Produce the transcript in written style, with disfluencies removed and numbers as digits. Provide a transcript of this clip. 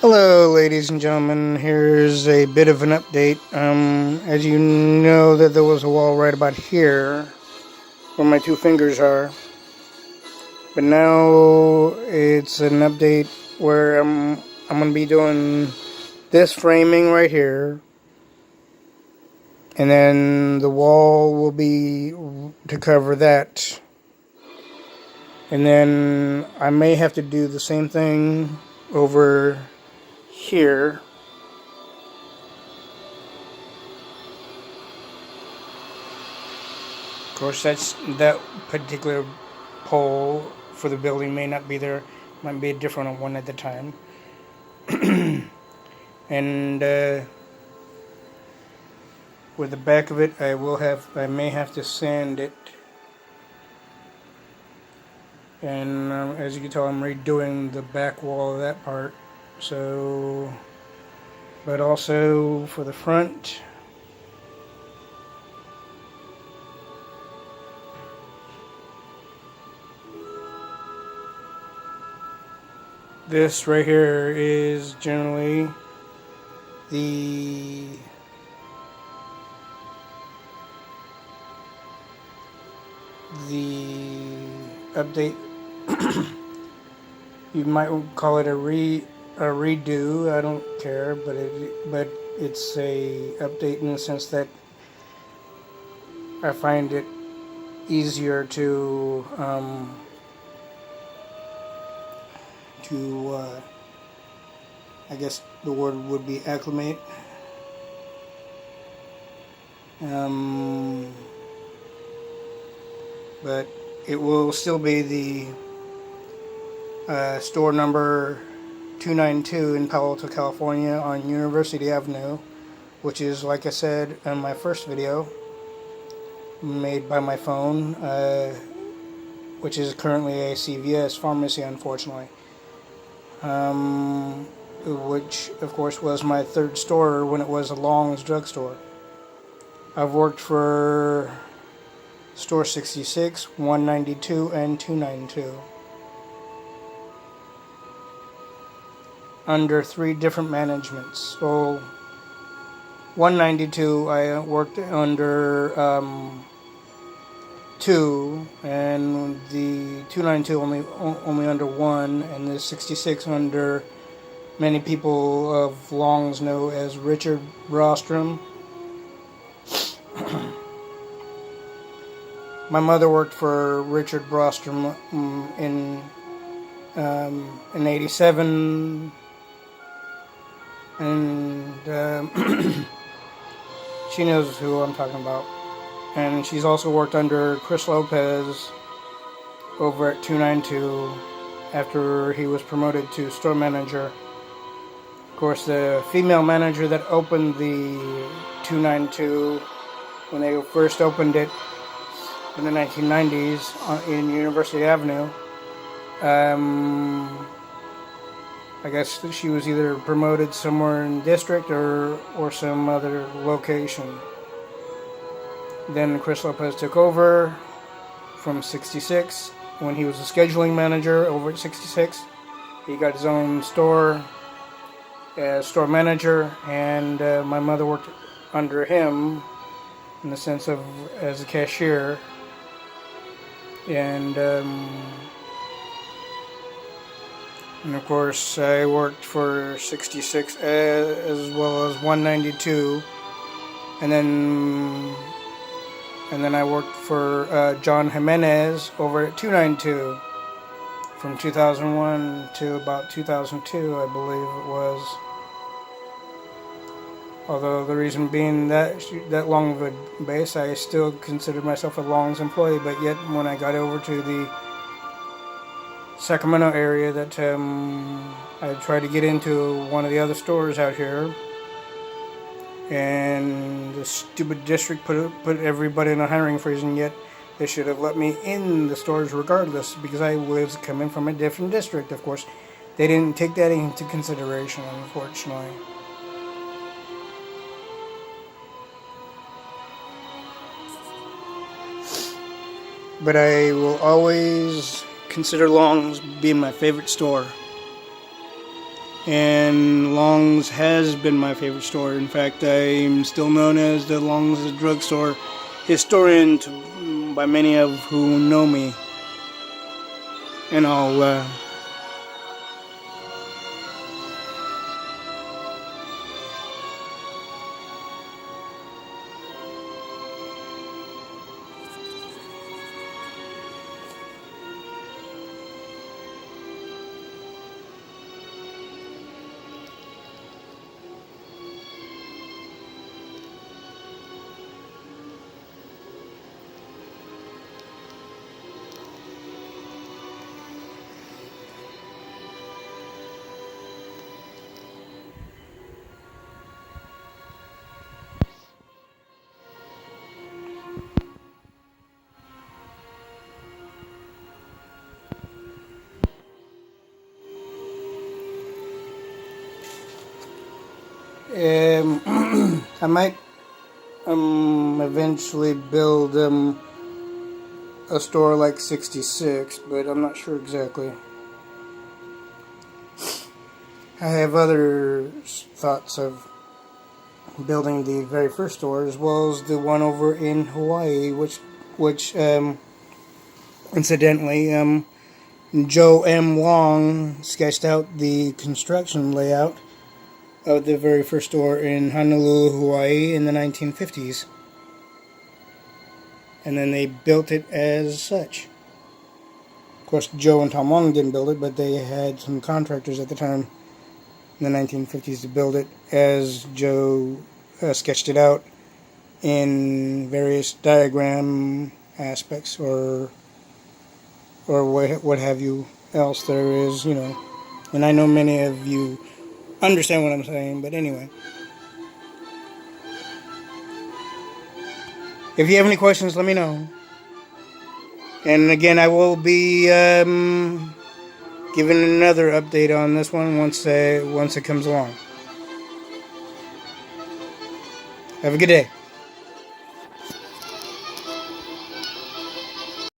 Hello, ladies and gentlemen. Here's a bit of an update. As you know, that there was a wall right about here, where my two fingers are. But now it's an update where I'm gonna be doing this framing right here, and then the wall will be to cover that. And then I may have to do the same thing over here. Of course, that particular pole for the building may not be there. Might be a different one at the time. And with the back of it, I may have to sand it. And as you can tell, I'm redoing the back wall of that part. So, but also for the front. This right here is generally the update. You might call it a redo. I don't care, but it's a update in the sense that I find it easier to I guess the word would be acclimate. But it will still be the store number 292 in Palo Alto, California on University Avenue, which is, like I said in my first video, made by my phone, which is currently a CVS pharmacy, unfortunately. Which, of course, was my third store when it was a Long's drugstore. I've worked for Store 66, 192, and 292. Under 3 different managements. So, 192, I worked under 2, and the 292 only under 1, and the 66 under many people of Long's know as Richard Brostrom. My mother worked for Richard Brostrom in '87, and she knows who I'm talking about. And she's also worked under Chris Lopez over at 292 after he was promoted to store manager. Of course, the female manager that opened the 292 when they first opened it in the 1990s in University Avenue, I guess she was either promoted somewhere in district or some other location. Then Chris Lopez took over from 66 when he was a scheduling manager over at 66. He got his own store as store manager, and my mother worked under him in the sense of as a cashier. And of course I worked for 66 as well as 192, and then I worked for John Jimenez over at 292 from 2001 to about 2002, I believe it was. Although the reason being that long of a base, I still considered myself a Long's employee. But yet, when I got over to the Sacramento area, that I tried to get into one of the other stores out here, and the stupid district put everybody in a hiring freeze, and yet they should have let me in the stores regardless, because I was coming from a different district. Of course, they didn't take that into consideration, unfortunately. But I will always consider Long's being my favorite store. And Long's has been my favorite store. In fact, I'm still known as the Long's drugstore historian by many of who know me. And I'll I might eventually build a store like 66, but I'm not sure exactly. I have other thoughts of building the very first store as well as the one over in Hawaii, which incidentally, Joe M. Long sketched out the construction layout of the very first store in Honolulu, Hawaii in the 1950s. And then they built it as such. Of course, Joe and Tom Long didn't build it, but they had some contractors at the time in the 1950s to build it as Joe sketched it out in various diagram aspects or what have you else there is, you know. And I know many of you understand what I'm saying, but anyway. If you have any questions, let me know. And again, I will be giving another update on this one once it comes along. Have a good day.